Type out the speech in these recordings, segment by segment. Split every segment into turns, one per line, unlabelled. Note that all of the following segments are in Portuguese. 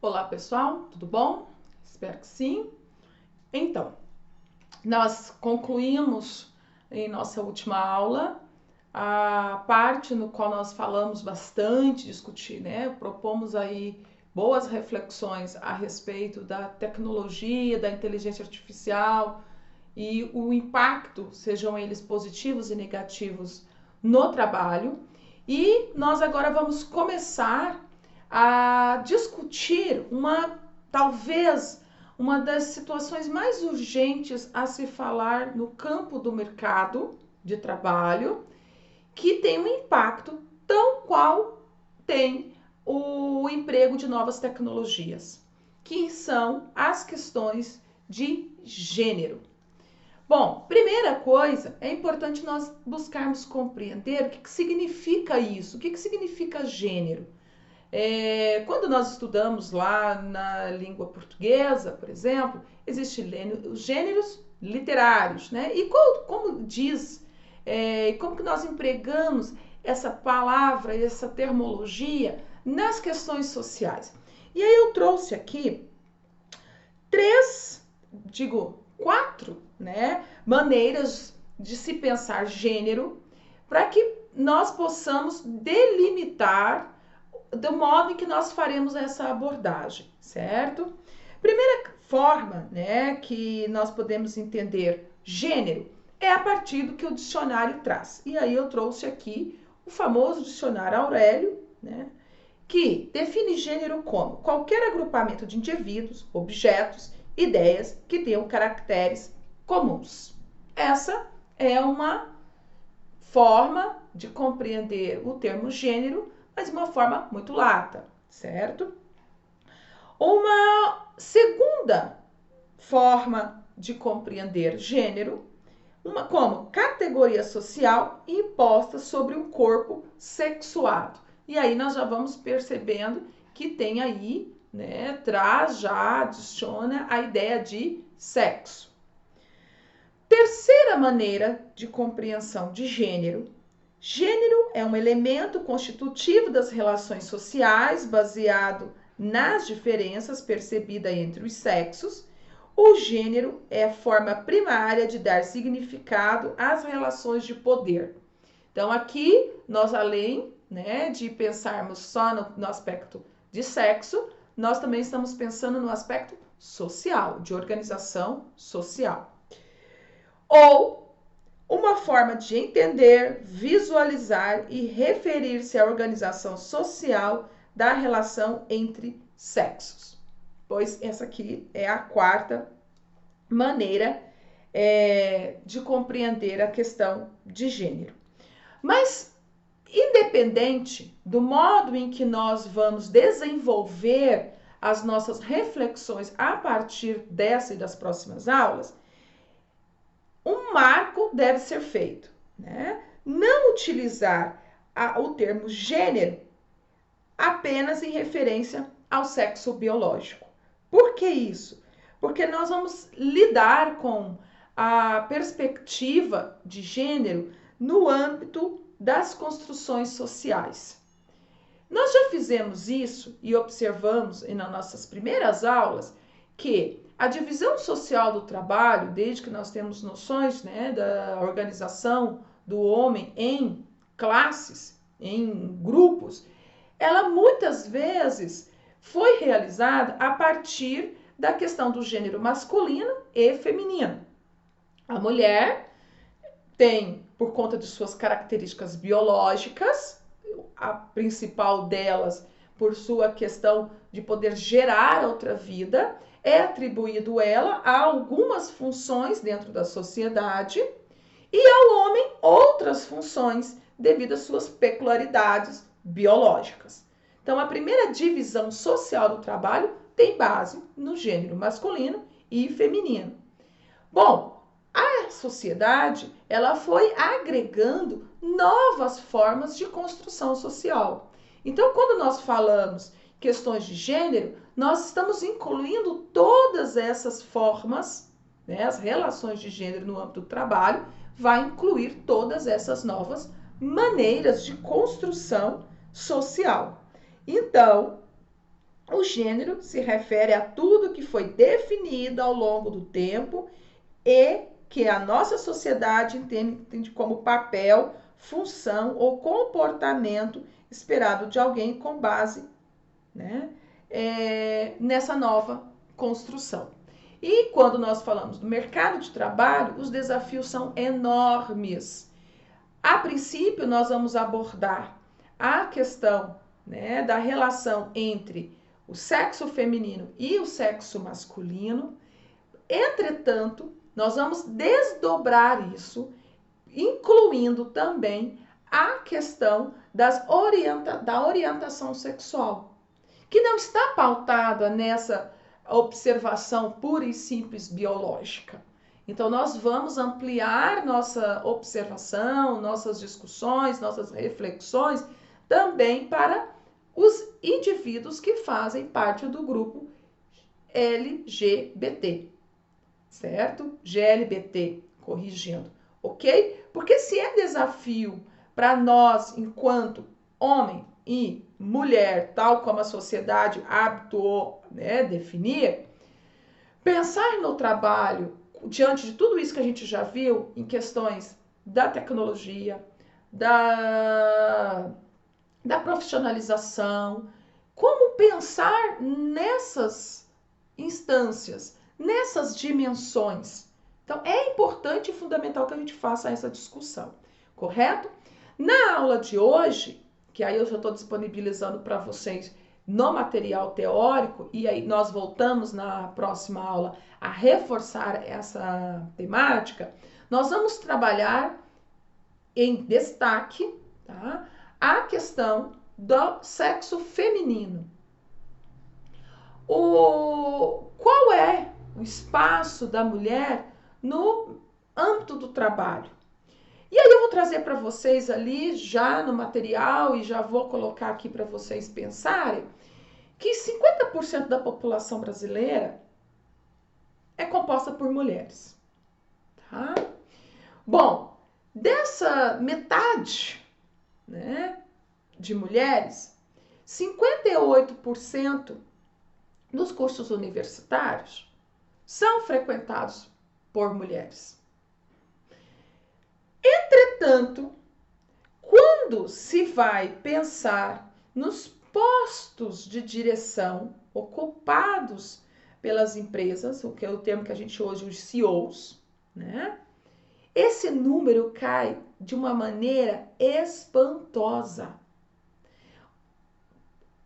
Olá pessoal, tudo bom? Espero que sim. Então, nós concluímos em nossa última aula a parte no qual nós falamos bastante, discutir, né? Propomos aí boas reflexões a respeito da tecnologia, da inteligência artificial e o impacto, sejam eles positivos e negativos, no trabalho. E nós agora vamos começar a discutir talvez uma das situações mais urgentes a se falar no campo do mercado de trabalho, que tem um impacto tão qual tem o emprego de novas tecnologias, que são as questões de gênero. Bom, primeira coisa, é importante nós buscarmos compreender o que significa isso, o que significa gênero. Quando nós estudamos lá na língua portuguesa, por exemplo, existem os gêneros literários, né? E como diz, como que nós empregamos essa palavra, essa terminologia nas questões sociais. E aí eu trouxe aqui quatro, né, maneiras de se pensar gênero para que nós possamos delimitar do modo em que nós faremos essa abordagem, certo? Primeira forma, né, que nós podemos entender gênero é a partir do que o dicionário traz. E aí eu trouxe aqui o famoso dicionário Aurélio, né, que define gênero como qualquer agrupamento de indivíduos, objetos, ideias que tenham caracteres comuns. Essa é uma forma de compreender o termo gênero, mas de uma forma muito lata, certo? Uma segunda forma de compreender gênero, como categoria social imposta sobre um corpo sexuado. E aí nós já vamos percebendo que tem aí, né, adiciona a ideia de sexo. Terceira maneira de compreensão de gênero. Gênero é um elemento constitutivo das relações sociais baseado nas diferenças percebidas entre os sexos. O gênero é a forma primária de dar significado às relações de poder. Então, aqui, nós além, né, de pensarmos só no aspecto de sexo, nós também estamos pensando no aspecto social, de organização social. Ou uma forma de entender, visualizar e referir-se à organização social da relação entre sexos. Pois essa aqui é a quarta maneira de compreender a questão de gênero. Mas, independente do modo em que nós vamos desenvolver as nossas reflexões a partir dessa e das próximas aulas, um marco deve ser feito, né? Não utilizar o termo gênero apenas em referência ao sexo biológico. Por que isso? Porque nós vamos lidar com a perspectiva de gênero no âmbito das construções sociais. Nós já fizemos isso e observamos nas nossas primeiras aulas que a divisão social do trabalho, desde que nós temos noções, né, da organização do homem em classes, em grupos, ela muitas vezes foi realizada a partir da questão do gênero masculino e feminino. A mulher tem, por conta de suas características biológicas, a principal delas por sua questão de poder gerar outra vida, é atribuído ela a algumas funções dentro da sociedade e ao homem outras funções devido às suas peculiaridades biológicas. Então, a primeira divisão social do trabalho tem base no gênero masculino e feminino. Bom, a sociedade ela foi agregando novas formas de construção social. Então, quando nós falamos questões de gênero, nós estamos incluindo todas essas formas, né, as relações de gênero no âmbito do trabalho, vai incluir todas essas novas maneiras de construção social. Então, O gênero se refere a tudo que foi definido ao longo do tempo e que a nossa sociedade entende como papel, função ou comportamento esperado de alguém com base, né, nessa nova construção. E quando nós falamos do mercado de trabalho, os desafios são enormes. A princípio, nós vamos abordar a questão, né, da relação entre o sexo feminino e o sexo masculino. Entretanto, nós vamos desdobrar isso, incluindo também a questão da orientação sexual, que não está pautada nessa observação pura e simples biológica. Então, nós vamos ampliar nossa observação, nossas discussões, nossas reflexões também para os indivíduos que fazem parte do grupo LGBT, certo? GLBT, corrigindo, ok? Porque se é desafio para nós, enquanto homem e mulher, tal como a sociedade habituou, né, definir, pensar no trabalho diante de tudo isso que a gente já viu em questões da tecnologia, da profissionalização, como pensar nessas instâncias, nessas dimensões. Então, é importante e fundamental que a gente faça essa discussão, correto? Na aula de hoje, que aí eu já estou disponibilizando para vocês no material teórico, e aí nós voltamos na próxima aula a reforçar essa temática, nós vamos trabalhar em destaque, tá, a questão do sexo feminino. Qual é o espaço da mulher no âmbito do trabalho? E aí eu vou trazer para vocês ali já no material e já vou colocar aqui para vocês pensarem que 50% da população brasileira é composta por mulheres, tá? Bom, dessa metade, né, de mulheres, 58% dos cursos universitários são frequentados por mulheres. Entretanto, quando se vai pensar nos postos de direção ocupados pelas empresas, o que é o termo que a gente hoje os CEOs, né? Esse número cai de uma maneira espantosa.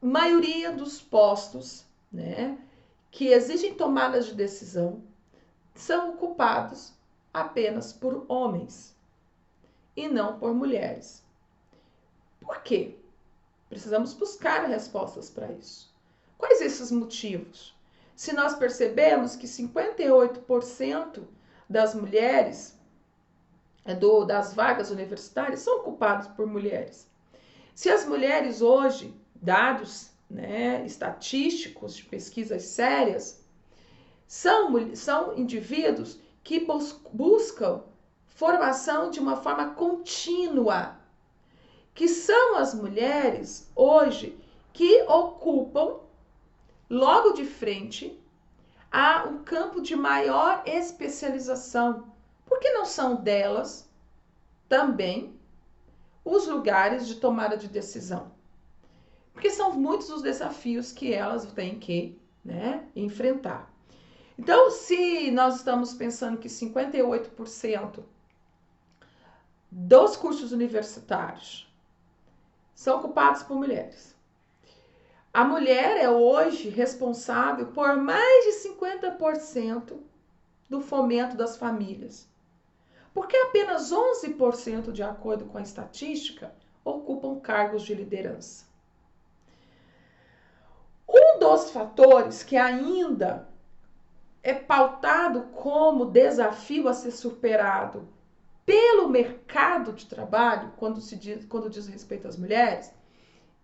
A maioria dos postos, né, que exigem tomadas de decisão são ocupados apenas por homens e não por mulheres. Por quê? Precisamos buscar respostas para isso. Quais esses motivos? Se nós percebemos que 58% das mulheres das vagas universitárias são ocupadas por mulheres. Se as mulheres hoje, dados, né, estatísticos de pesquisas sérias, são indivíduos que buscam formação de uma forma contínua, que são as mulheres hoje que ocupam logo de frente o campo de maior especialização. Por que não são delas também os lugares de tomada de decisão? Porque são muitos os desafios que elas têm que, né, enfrentar. Então, se nós estamos pensando que 58% dos cursos universitários são ocupados por mulheres, a mulher é hoje responsável por mais de 50% do fomento das famílias. Porque apenas 11%, de acordo com a estatística, ocupam cargos de liderança. Um dos fatores que ainda é pautado como desafio a ser superado pelo mercado de trabalho, quando diz respeito às mulheres,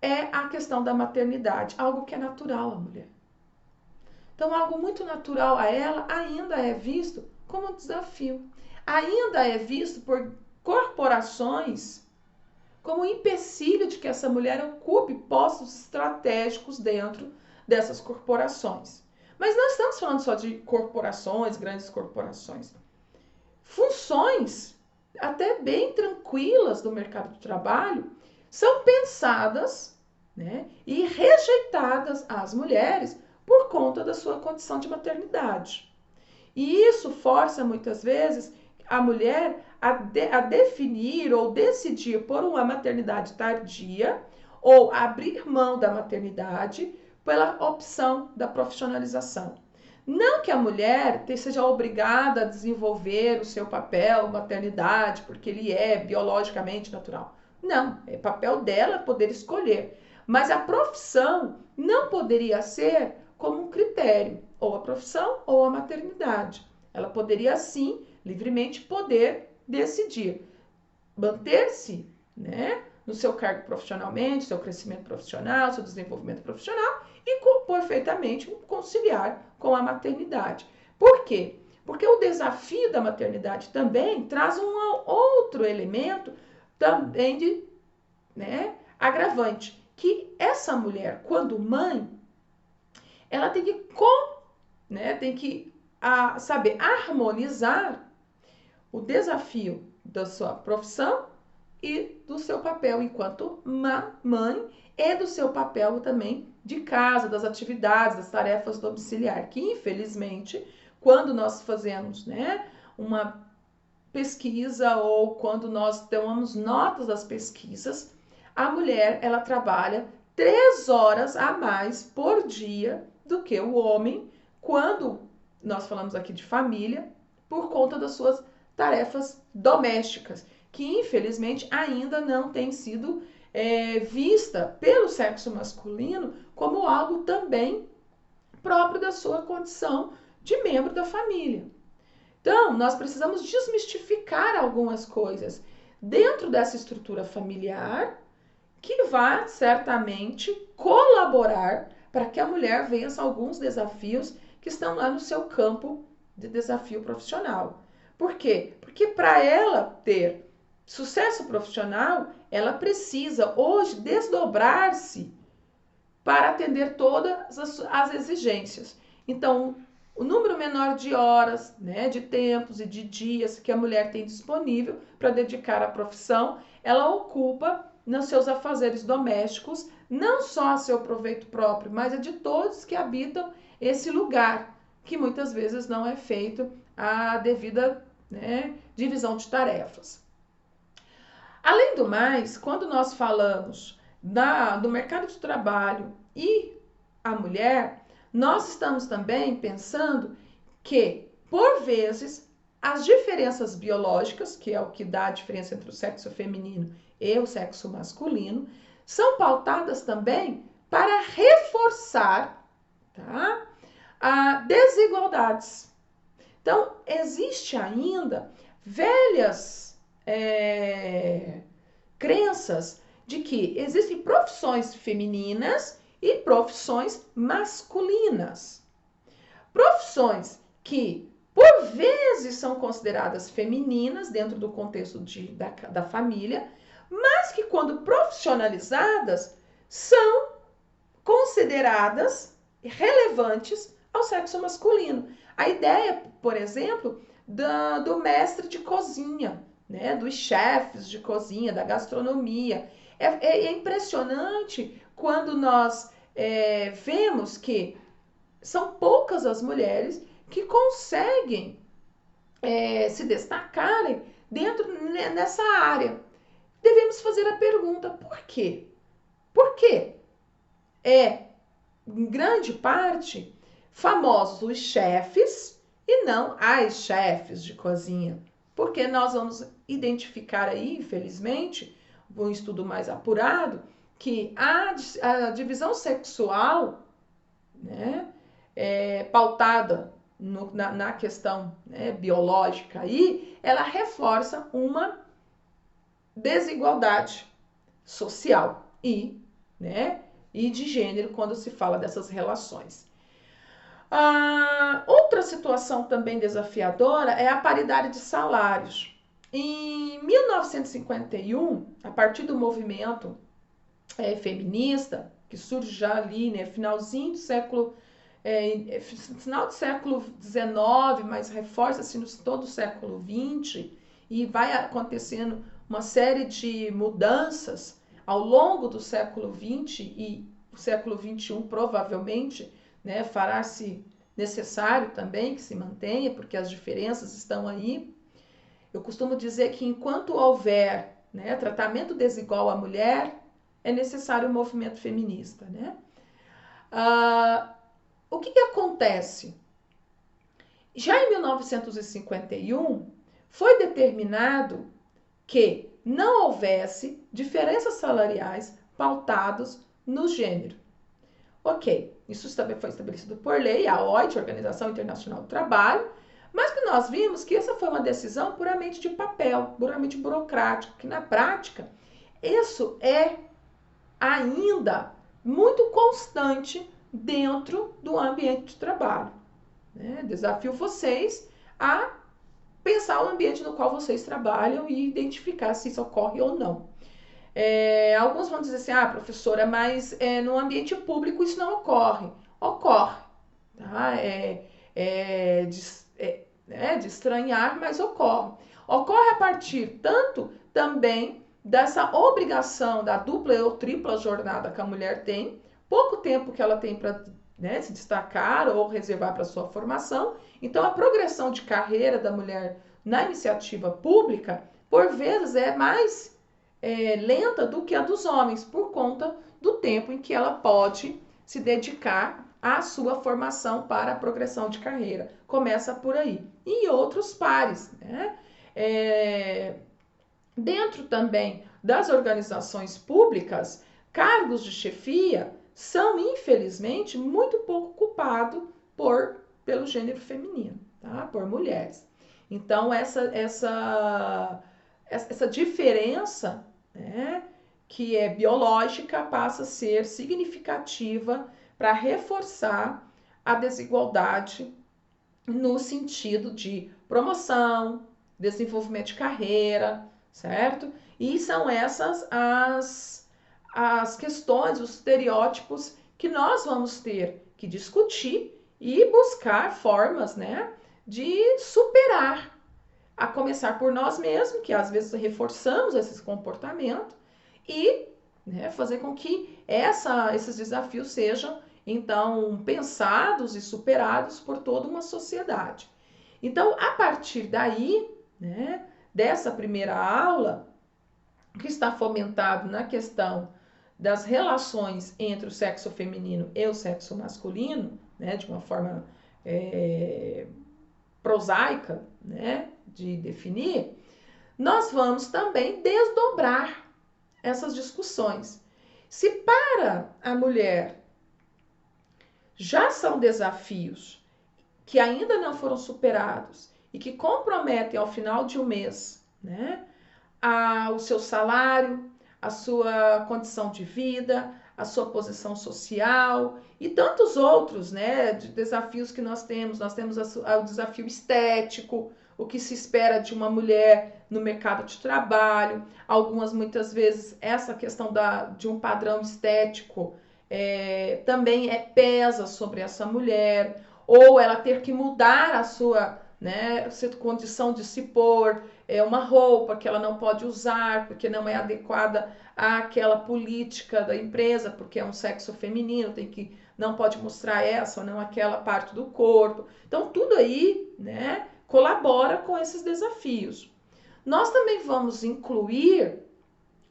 é a questão da maternidade, algo que é natural à mulher. Então, algo muito natural a ela ainda é visto como um desafio. Ainda é visto por corporações como um empecilho de que essa mulher ocupe postos estratégicos dentro dessas corporações. Mas não estamos falando só de corporações, grandes corporações. Funções até bem tranquilas do mercado de trabalho são pensadas, né, e rejeitadas às mulheres por conta da sua condição de maternidade. E isso força muitas vezes a mulher a definir ou decidir por uma maternidade tardia ou abrir mão da maternidade pela opção da profissionalização. Não que a mulher seja obrigada a desenvolver o seu papel maternidade, porque ele é biologicamente natural. Não, é papel dela poder escolher. Mas a profissão não poderia ser como um critério, ou a profissão ou a maternidade. Ela poderia, sim, livremente poder decidir manter-se, né, no seu cargo profissionalmente, seu crescimento profissional, seu desenvolvimento profissional e perfeitamente conciliar com a maternidade. Por quê? Porque o desafio da maternidade também traz um outro elemento também de, né, agravante, que essa mulher, quando mãe, ela tem que saber harmonizar o desafio da sua profissão e do seu papel enquanto mãe e do seu papel também de casa, das atividades, das tarefas domiciliares, que infelizmente, quando nós fazemos, né, uma pesquisa ou quando nós tomamos notas das pesquisas, a mulher, ela trabalha 3 horas a mais por dia do que o homem, quando nós falamos aqui de família, por conta das suas tarefas domésticas, que infelizmente ainda não tem sido vista pelo sexo masculino como algo também próprio da sua condição de membro da família. Então, nós precisamos desmistificar algumas coisas dentro dessa estrutura familiar que vai certamente colaborar para que a mulher vença alguns desafios que estão lá no seu campo de desafio profissional. Por quê? Porque para ela ter sucesso profissional, ela precisa hoje desdobrar-se para atender todas as exigências. Então, o número menor de horas, né, de tempos e de dias que a mulher tem disponível para dedicar à profissão, ela ocupa nos seus afazeres domésticos, não só a seu proveito próprio, mas a de todos que habitam esse lugar, que muitas vezes não é feito a devida, né, divisão de tarefas. Além do mais, quando nós falamos do mercado de trabalho e a mulher, nós estamos também pensando que, por vezes, as diferenças biológicas, que é o que dá a diferença entre o sexo feminino e o sexo masculino, são pautadas também para reforçar, tá, desigualdades. Então, existe ainda velhas crenças de que existem profissões femininas e profissões masculinas. Profissões que, por vezes, são consideradas femininas dentro do contexto da família, mas que, quando profissionalizadas, são consideradas relevantes ao sexo masculino. A ideia, por exemplo, do mestre de cozinha, né, dos chefes de cozinha, da gastronomia. É impressionante quando nós vemos que são poucas as mulheres que conseguem se destacarem nessa área. Devemos fazer a pergunta, por quê? Por quê? Em grande parte, famosos os chefes e não as chefes de cozinha. Porque nós vamos identificar aí, infelizmente, um estudo mais apurado, que a divisão sexual, né, pautada na questão, né, biológica aí, ela reforça uma desigualdade social e de gênero quando se fala dessas relações. Outra situação também desafiadora é a paridade de salários. Em 1951, a partir do movimento feminista, que surge já ali, né, finalzinho do século, final do século XIX, mas reforça-se no todo o século XX, e vai acontecendo uma série de mudanças ao longo do século XX e o século XXI provavelmente, né, fará-se necessário também que se mantenha, porque as diferenças estão aí. Eu costumo dizer que enquanto houver, né, tratamento desigual à mulher, é necessário o movimento feminista, né? O que acontece? Já em 1951, foi determinado que não houvesse diferenças salariais pautadas no gênero. Ok, isso também foi estabelecido por lei, a OIT, Organização Internacional do Trabalho, mas que nós vimos que essa foi uma decisão puramente de papel, puramente burocrático, que na prática isso é ainda muito constante dentro do ambiente de trabalho. Né? Desafio vocês a pensar o ambiente no qual vocês trabalham e identificar se isso ocorre ou não. Alguns vão dizer assim, professora, mas no ambiente público isso não ocorre. Ocorre. Tá? De estranhar, mas ocorre. Ocorre a partir tanto também dessa obrigação da dupla ou tripla jornada que a mulher tem, pouco tempo que ela tem para, né, se destacar ou reservar para sua formação. Então, a progressão de carreira da mulher na iniciativa pública, por vezes, é mais lenta do que a dos homens, por conta do tempo em que ela pode se dedicar à sua formação para a progressão de carreira. Começa por aí. E outros pares, né? Dentro também das organizações públicas, cargos de chefia são, infelizmente, muito pouco ocupados pelo gênero feminino, tá? Por mulheres. Então, essa diferença, né, que é biológica, passa a ser significativa para reforçar a desigualdade no sentido de promoção, desenvolvimento de carreira, certo? E são essas as questões, os estereótipos que nós vamos ter que discutir e buscar formas, né, de superar, a começar por nós mesmos, que às vezes reforçamos esse comportamento, e, né, fazer com que esses desafios sejam, então, pensados e superados por toda uma sociedade. Então, a partir daí, né, dessa primeira aula, que está fomentado na questão das relações entre o sexo feminino e o sexo masculino, né, de uma forma prosaica, né, de definir, nós vamos também desdobrar essas discussões. Se para a mulher já são desafios que ainda não foram superados e que comprometem ao final de um mês, né, o seu salário, a sua condição de vida, a sua posição social e tantos outros, né, de desafios que nós temos. Nós temos o desafio estético, o que se espera de uma mulher no mercado de trabalho. Algumas, muitas vezes, essa questão de um padrão estético também pesa sobre essa mulher, ou ela ter que mudar a sua, né, condição de se pôr, uma roupa que ela não pode usar porque não é adequada àquela política da empresa, porque é um sexo feminino, não pode mostrar essa ou não aquela parte do corpo. Então, tudo aí, né, colabora com esses desafios. Nós também vamos incluir,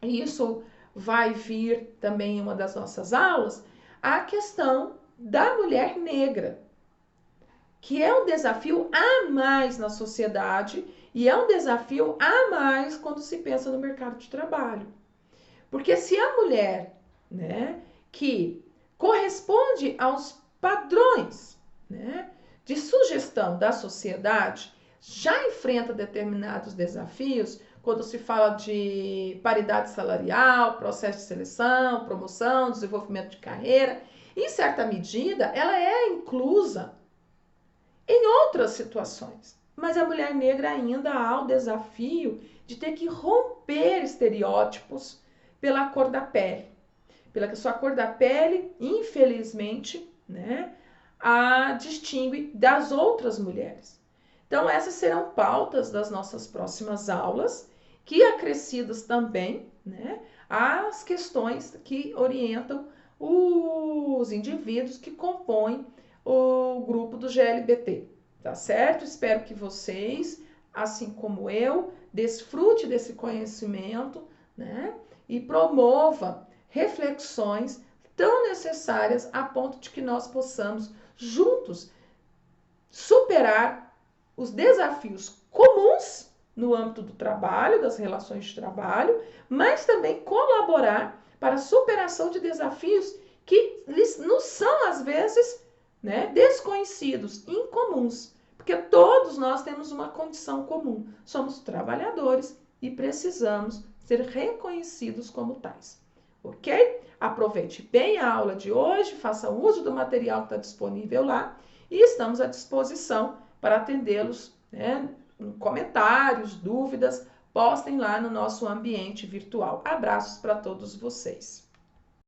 e isso vai vir também em uma das nossas aulas, a questão da mulher negra, que é um desafio a mais na sociedade e é um desafio a mais quando se pensa no mercado de trabalho. Porque se a mulher, né, que corresponde aos padrões, né, de sugestão da sociedade, já enfrenta determinados desafios, quando se fala de paridade salarial, processo de seleção, promoção, desenvolvimento de carreira, em certa medida, ela é inclusa em outras situações. Mas a mulher negra ainda há o desafio de ter que romper estereótipos pela cor da pele. Pela sua cor da pele, infelizmente, né, a distingue das outras mulheres. Então, essas serão pautas das nossas próximas aulas, que acrescidas também, né, às questões que orientam os indivíduos que compõem o grupo do GLBT, tá certo? Espero que vocês, assim como eu, desfrute desse conhecimento, né, e promova reflexões tão necessárias a ponto de que nós possamos juntos superar os desafios comuns no âmbito do trabalho, das relações de trabalho, mas também colaborar para a superação de desafios que nos são, às vezes, né, desconhecidos, incomuns, porque todos nós temos uma condição comum, somos trabalhadores e precisamos ser reconhecidos como tais, ok? Aproveite bem a aula de hoje, faça uso do material que está disponível lá e estamos à disposição para atendê-los, né? Comentários, dúvidas, postem lá no nosso ambiente virtual. Abraços para todos vocês.